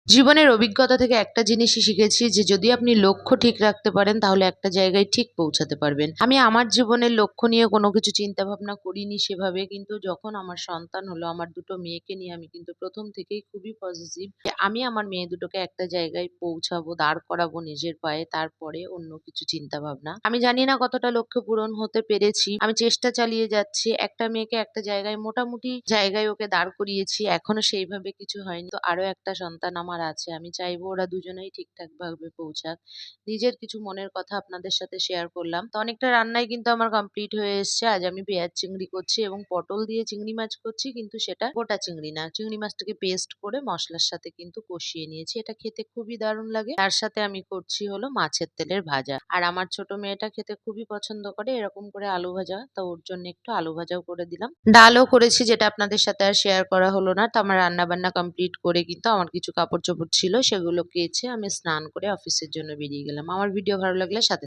জীবনের অভিজ্ঞতা থেকে একটা জিনিসই শিখেছি যে যদি আপনি লক্ষ্য ঠিক রাখতে পারেন তাহলে একটা জায়গায় ঠিক পৌঁছাতে পারবেন। আমি আমার জীবনের লক্ষ্য নিয়ে কোনো কিছু চিন্তা ভাবনা করিনি সেভাবে। কিন্তু যখন আমার সন্তান হলো, আমার ২ টো মেয়েকে নিয়ে আমি কিন্তু ১ম থেকেই খুবই পজিটিভ যে আমি আমার মেয়ে দুটোকে একটা জায়গায় পৌঁছাবো, দাঁড় করাবো নিজের পায়ে, তারপরে অন্য কিছু চিন্তা ভাবনা। আমি জানি না কতটা লক্ষ্য পূরণ হতে পেরেছি। আমি চেষ্টা চালিয়ে যাচ্ছি। একটা মেয়েকে একটা জায়গায় মোটামুটি জায়গায় ওকে দাঁড় করিয়েছি। এখনো সেইভাবে কিছু হয়নি। তো আরো একটা সন্তান আমার আছে। আমি চাইবো ওরা দুজনেই ঠিকঠাক ভাবে পৌঁছাক। নিজের কিছু মনের কথা আপনাদের সাথে শেয়ার করলাম। তো অনেকটা রান্নাই কিন্তু আমার কমপ্লিট হয়ে এসছে। আজ আমি পেঁয়াজ চিংড়ি করছি এবং পটল দিয়ে চিংড়ি মাছ করছি, কিন্তু সেটা গোটা চিংড়ি না। চিংড়ি মাছটাকে পেস্ট করে মসলার সাথে কিন্তু কষিয়ে নিয়েছি। এটা খেতে খুবই দারুণ লাগে। তার সাথে আমি করছি হলো মাছের তেলের ভাজা। আর আমার ছোট মেয়েটা খেতে খুবই পছন্দ করে এরকম করে আলু ভাজা। তো ওর জন্য একটু আলু ভাজাও করে দিলাম। ডালও করেছি, যেটা আপনাদের সাথে আর শেয়ার করা হলো না। তো আমার রান্না-বান্না কমপ্লিট করে কিন্তু আমার কিছু কাপড়-চোপড় ছিল, সেগুলো কেচে আমি স্নান করে অফিসের জন্য বেরিয়ে গেলাম। আমার ভিডিও ভালো লাগলে সাথে